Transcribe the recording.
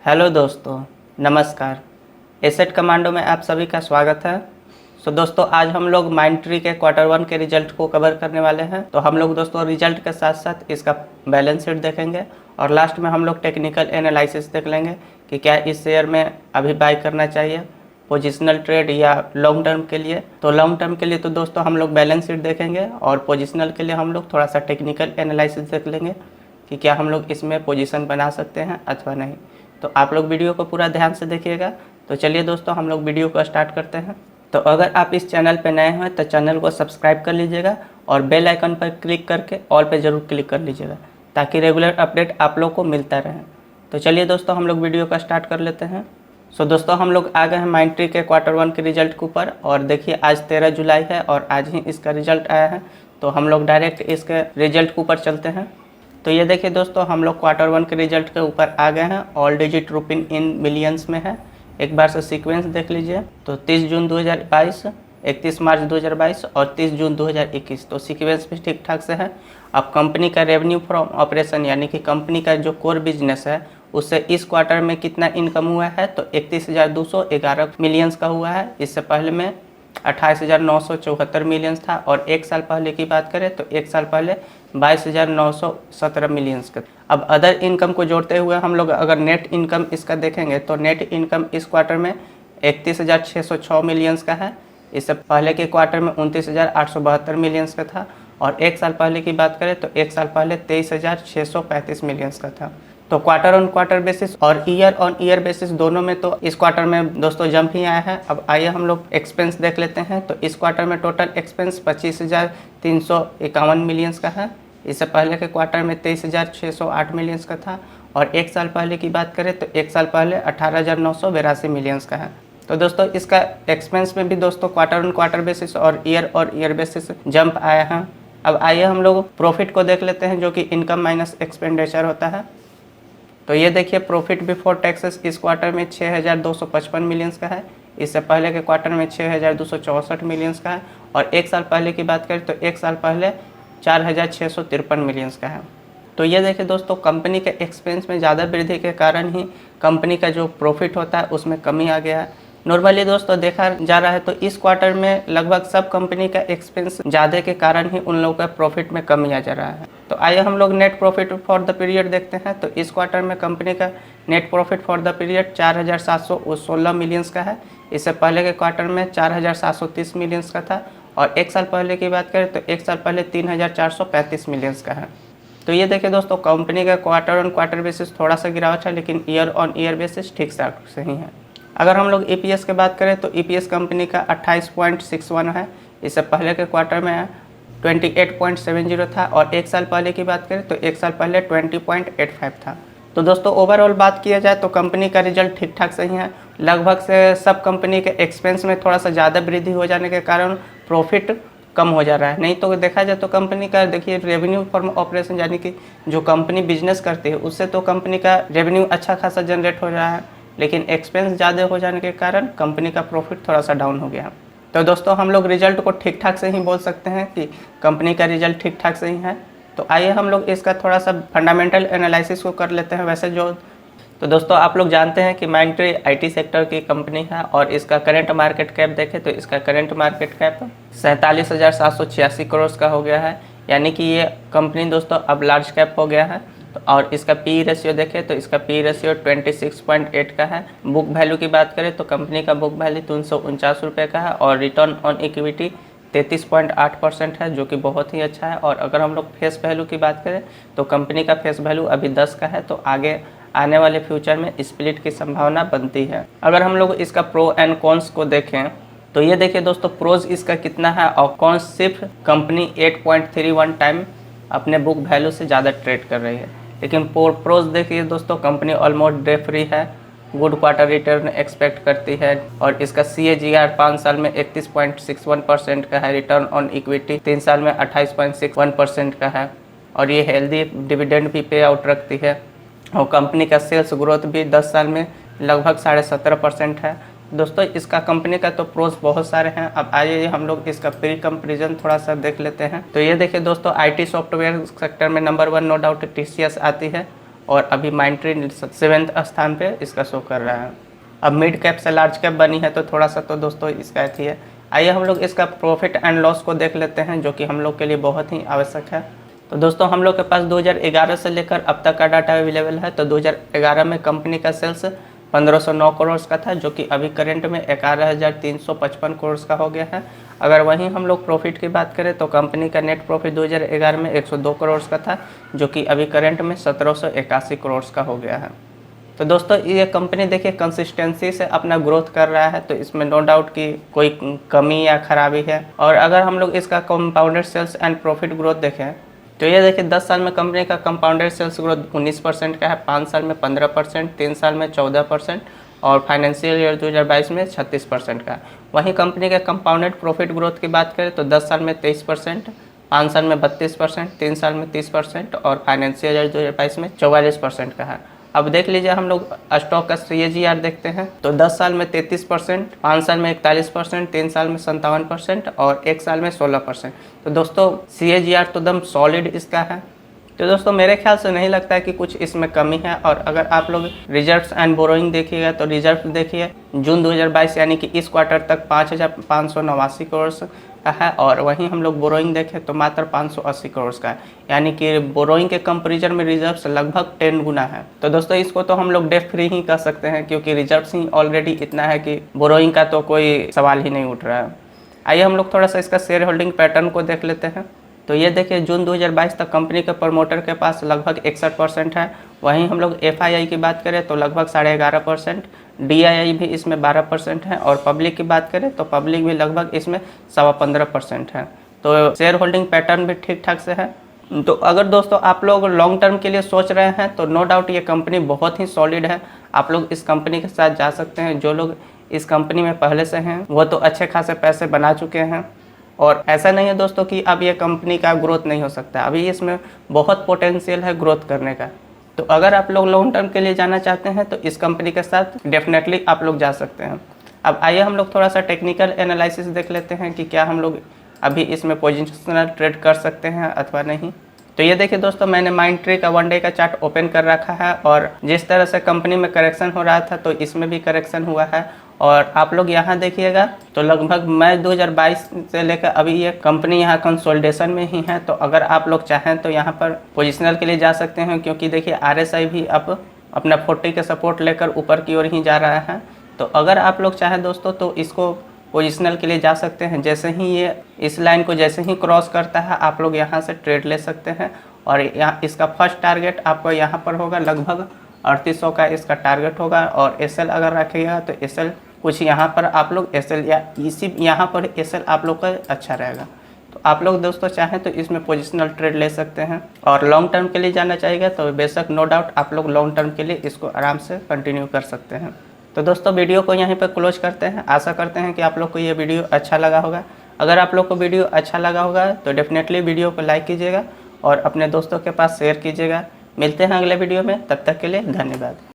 Hello दोस्तों, नमस्कार। Asset commando में आप सभी का स्वागत है। दोस्तों आज हम लोग माइंडट्री के क्वार्टर 1 के रिजल्ट को कवर करने वाले हैं। तो हम लोग दोस्तों रिजल्ट के साथ साथ इसका बैलेंस शीट देखेंगे और लास्ट में हम लोग टेक्निकल एनालिसिस देख लेंगे कि क्या इस शेयर में अभी बाय करना चाहिए पोजिशनल ट्रेड या लॉन्ग टर्म के लिए। तो लॉन्ग टर्म के लिए तो दोस्तों हम लोग बैलेंस शीट देखेंगे और पोजिशनल के लिए हम लोग थोड़ा सा टेक्निकल एनालिसिस देख लेंगे कि क्या हम लोग इसमें पोजीशन बना सकते हैं अथवा नहीं। तो आप लोग वीडियो को पूरा ध्यान से देखिएगा। तो चलिए दोस्तों हम लोग वीडियो को स्टार्ट करते हैं। तो अगर आप इस चैनल पर नए हैं तो चैनल को सब्सक्राइब कर लीजिएगा और बेल आइकन पर क्लिक करके ऑल पे ज़रूर क्लिक कर लीजिएगा ताकि रेगुलर अपडेट आप लोग को मिलता रहे। तो चलिए दोस्तों हम लोग वीडियो का स्टार्ट कर लेते हैं। दोस्तों हम लोग आ गए हैं माइंडट्री के क्वार्टर 1 के रिजल्ट के ऊपर और देखिए आज 13 जुलाई है और आज ही इसका रिजल्ट आया है। तो हम लोग डायरेक्ट इसके रिजल्ट के ऊपर चलते हैं। तो ये देखिए दोस्तों हम लोग क्वार्टर 1 के रिजल्ट के ऊपर आ गए हैं। All digit Rupin in millions में है। एक बार से सीक्वेंस देख लीजिए। तो 30 जून 2022, 31 मार्च 2022 और 30 जून 2021। तो सीक्वेंस भी ठीक ठाक से है। अब कंपनी का रेवेन्यू फ्रॉम ऑपरेशन यानी कि कंपनी का जो कोर बिजनेस है उससे इस क्वार्टर में कितना इनकम हुआ है तो 31,211 मिलियंस का हुआ है। इससे पहले में 28,974 मिलियंस था और एक साल पहले की बात करें तो एक साल पहले 22,917 मिलियंस का। अब अदर इनकम को जोड़ते हुए हम लोग अगर नेट इनकम इसका देखेंगे तो नेट इनकम इस क्वार्टर में 31,606 मिलियंस का है। इससे पहले के क्वार्टर में 29,872 मिलियंस का था और एक साल पहले की बात करें तो एक साल पहले 23,635 मिलियंस का था। तो क्वार्टर ऑन क्वार्टर बेसिस और ईयर ऑन ईयर बेसिस दोनों में तो इस क्वार्टर में दोस्तों जंप ही आया है। अब आइए हम लोग एक्सपेंस देख लेते हैं। तो इस क्वार्टर में टोटल एक्सपेंस 25,351 मिलियंस का है। इससे पहले के क्वार्टर में 23,608 मिलियंस का था और एक साल पहले की बात करें तो एक साल पहले 18,982 मिलियंस का है। तो दोस्तों इसका एक्सपेंस में भी दोस्तों क्वार्टर ऑन क्वार्टर बेसिस और ईयर बेसिस जंप आया है। अब आइए हम लोग प्रॉफिट को देख लेते हैं जो कि इनकम माइनस एक्सपेंडिचर होता है। तो ये देखिए प्रॉफिट बिफोर टैक्सेस इस क्वार्टर में 6,255 मिलियंस का है। इससे पहले के क्वार्टर में 6,264 मिलियंस का है और एक साल पहले की बात करें तो एक साल पहले 4,653 मिलियंस का है। तो ये देखिए दोस्तों कंपनी के एक्सपेंस में ज़्यादा वृद्धि के कारण ही कंपनी का जो प्रॉफिट होता है उसमें कमी आ गया है। नॉर्मली दोस्तों देखा जा रहा है तो इस क्वार्टर में लगभग सब कंपनी का एक्सपेंस ज़्यादा के कारण ही उन लोगों का प्रॉफिट में कमी आ जा रहा है। तो आइए हम लोग net profit for the period देखते हैं। तो इस क्वार्टर में कंपनी का net profit for the period 4,716 millions का है। इससे पहले के क्वार्टर में 4,730 मिलियंस का था और एक साल पहले की बात करें तो एक साल पहले 3,435 मिलियंस का है। तो ये देखिए दोस्तों कंपनी का क्वार्टर ऑन क्वार्टर बेसिस थोड़ा सा गिरावट है लेकिन ईयर ऑन ईयर बेसिस ठीक ठाक सही है। अगर हम लोग ईपीएस की बात करें तो ईपीएस कंपनी का 28.61 है। इससे पहले के क्वार्टर में 28.70 था और एक साल पहले की बात करें तो एक साल पहले 20.85 था। तो दोस्तों ओवरऑल बात किया जाए तो कंपनी का रिजल्ट ठीक ठाक सही है। लगभग से सब कंपनी के एक्सपेंस में थोड़ा सा ज़्यादा वृद्धि हो जाने के कारण प्रॉफिट कम हो जा रहा है। नहीं तो देखा जाए तो कंपनी का देखिए रेवेन्यू फ्रॉम ऑपरेशन यानी कि जो कंपनी बिजनेस करती है उससे तो कंपनी का रेवेन्यू अच्छा खासा जनरेट हो रहा है लेकिन एक्सपेंस ज़्यादा हो जाने के कारण कंपनी का प्रॉफिट थोड़ा सा डाउन हो गया। तो दोस्तों हम लोग रिजल्ट को ठीक ठाक से ही बोल सकते हैं कि कंपनी का रिजल्ट ठीक ठाक से ही है। तो आइए हम लोग इसका थोड़ा सा फंडामेंटल एनालिसिस को कर लेते हैं। वैसे तो दोस्तों आप लोग जानते हैं कि माइंडट्री आईटी सेक्टर की कंपनी है और इसका करंट मार्केट कैप देखें तो इसका करंट मार्केट कैप 47,786 करोड़ का हो गया है। यानी कि ये कंपनी दोस्तों अब लार्ज कैप हो गया है। तो और इसका पी रेशियो देखें तो इसका पी रेशियो 26.8 का है। बुक वैल्यू की बात करें तो कंपनी का बुक वैल्यू 349 रुपये का है और रिटर्न ऑन इक्विटी 33.8% है जो कि बहुत ही अच्छा है। और अगर हम लोग फेस वैल्यू की बात करें तो कंपनी का फेस वैल्यू अभी 10 का है। तो आगे आने वाले फ्यूचर में स्प्लिट की संभावना बनती है। अगर हम लोग इसका प्रो एंड कॉन्स को देखें तो ये देखिए दोस्तों प्रोज इसका कितना है और कॉन्स सिर्फ कंपनी 8.31 टाइम अपने बुक वैल्यू से ज़्यादा ट्रेड कर रही है। लेकिन प्रोज देखिए दोस्तों कंपनी ऑलमोस्ट डेट फ्री है, गुड क्वार्टर रिटर्न एक्सपेक्ट करती है और इसका CAGR 5 साल में 31.61% का है। रिटर्न ऑन इक्विटी 3 साल में 28.61% का है और ये हेल्दी डिविडेंड भी पे आउट रखती है। और कंपनी का सेल्स ग्रोथ भी 10 साल में लगभग 17.5% है। दोस्तों इसका कंपनी का तो प्रोस बहुत सारे हैं। अब आइए हम लोग इसका प्री कंपेरिजन थोड़ा सा देख लेते हैं। तो ये देखिए दोस्तों आईटी सॉफ्टवेयर सेक्टर में नंबर 1 नो डाउट TCS आती है और अभी माइंट्री 7वें स्थान पे इसका शो कर रहा है। अब मिड कैप से लार्ज कैप बनी है तो थोड़ा सा तो दोस्तों इसका अथी है। आइए हम लोग इसका प्रॉफिट एंड लॉस को देख लेते हैं, जो कि हम लोग के लिए बहुत ही आवश्यक है। तो दोस्तों हम लोग के पास 2011 से लेकर अब तक का डाटा अवेलेबल है। तो 2011 में कंपनी का सेल्स 1509 करोड़ का था, जो कि अभी करंट में 11,355 करोड़ का हो गया है। अगर वहीं हम लोग प्रॉफिट की बात करें तो कंपनी का नेट प्रॉफिट 2011 में 102 करोड़ का था, जो कि अभी करंट में 1781 करोड़ का हो गया है। तो दोस्तों ये कंपनी देखिए कंसिस्टेंसी से अपना ग्रोथ कर रहा है, तो इसमें नो डाउट कि कोई कमी या खराबी है। और अगर हम लोग इसका compounded sales and profit growth देखें तो ये देखिए 10 साल में कंपनी का कंपाउंडेड सेल्स ग्रोथ 19% का है, 5 साल में 15%, 3 साल में 14% और फाइनेंशियल ईयर 2022 में 36% का है। वहीं कंपनी के कंपाउंडेड प्रॉफिट ग्रोथ की बात करें तो 10 साल में 23%, 5 साल में 32%, 3 साल में 30% और फाइनेंशियल ईयर 2022 में 44% का है। अब देख लीजिए हम लोग स्टॉक का CAGR देखते हैं तो 10 साल में 33%, 5 साल में 41%, 3 साल में 57% और 1 साल में 16%। तो दोस्तों CAGR तो एकदम सॉलिड इसका है। तो दोस्तों मेरे ख्याल से नहीं लगता है कि कुछ इसमें कमी है। और अगर आप लोग रिजर्व्स एंड बोरोइंग देखिएगा तो रिजर्व देखिए जून 2022 यानी कि इस क्वार्टर तक 5,589 करोड़ का है, और वहीं हम लोग बोरोइंग देखें तो मात्र 580 करोड़ का है, यानी कि बोरोइंग के कंपेरिजन में रिजर्व्स लगभग 10 गुना है। तो दोस्तों इसको तो हम लोग डेट फ्री ही कह सकते हैं, क्योंकि रिजर्व्स ही ऑलरेडी इतना है कि बोरोइंग का तो कोई सवाल ही नहीं उठ रहा है। आइए हम लोग थोड़ा सा इसका शेयर होल्डिंग पैटर्न को देख लेते हैं। तो ये देखिए जून 2022 तक कंपनी के प्रमोटर के पास लगभग 61% है। वहीं हम लोग FII की बात करें तो लगभग 11.5%, DII भी इसमें 12% है और पब्लिक की बात करें तो पब्लिक भी लगभग इसमें 15.25% है। तो शेयर होल्डिंग पैटर्न भी ठीक ठाक से है। तो अगर दोस्तों आप लोग लॉन्ग टर्म के लिए सोच रहे हैं तो नो डाउट ये कंपनी बहुत ही सॉलिड है, आप लोग इस कंपनी के साथ जा सकते हैं। जो लोग इस कंपनी में पहले से हैं वो तो अच्छे खासे पैसे बना चुके हैं। और ऐसा नहीं है दोस्तों कि अब ये कंपनी का ग्रोथ नहीं हो सकता, अभी इसमें बहुत पोटेंशियल है ग्रोथ करने का। तो अगर आप लोग लॉन्ग टर्म के लिए जाना चाहते हैं तो इस कंपनी के साथ डेफिनेटली आप लोग जा सकते हैं। अब आइए हम लोग थोड़ा सा टेक्निकल एनालिसिस देख लेते हैं कि क्या हम लोग अभी इसमें पोजिशनल ट्रेड कर सकते हैं अथवा नहीं। तो ये देखिए दोस्तों मैंने माइंट्री का 1 डे का चार्ट ओपन कर रखा है, और जिस तरह से कंपनी में करेक्शन हो रहा था तो इसमें भी करेक्शन हुआ है। और आप लोग यहाँ देखिएगा तो लगभग मई 2022 से लेकर अभी ये कंपनी यहाँ कंसोलिडेशन में ही है। तो अगर आप लोग चाहें तो यहाँ पर पोजिशनल के लिए जा सकते हैं, क्योंकि देखिए RSI भी अब अपना 40 के सपोर्ट लेकर ऊपर की ओर ही जा रहा है। तो अगर आप लोग चाहें दोस्तों तो इसको पोजिशनल के लिए जा सकते हैं। जैसे ही ये इस लाइन को जैसे ही क्रॉस करता है आप लोग यहाँ से ट्रेड ले सकते हैं। और यहाँ इसका फर्स्ट टारगेट आपको यहाँ पर होगा लगभग 3800 का इसका टारगेट होगा। और SL अगर रखिएगा तो SL कुछ यहाँ पर आप लोग SL या इसी यहाँ पर SL आप लोग का अच्छा रहेगा। तो आप लोग दोस्तों चाहें तो इसमें पोजिशनल ट्रेड ले सकते हैं। और लॉन्ग टर्म के लिए जाना चाहिए तो बेशक नो डाउट आप लोग लॉन्ग टर्म के लिए इसको आराम से कंटिन्यू कर सकते हैं। तो दोस्तों वीडियो को यहीं पर क्लोज करते हैं। आशा करते हैं कि आप लोग को ये वीडियो अच्छा लगा होगा। अगर आप लोग को वीडियो अच्छा लगा होगा तो डेफिनेटली वीडियो को लाइक कीजिएगा और अपने दोस्तों के पास शेयर कीजिएगा। मिलते हैं अगले वीडियो में, तब तक के लिए धन्यवाद।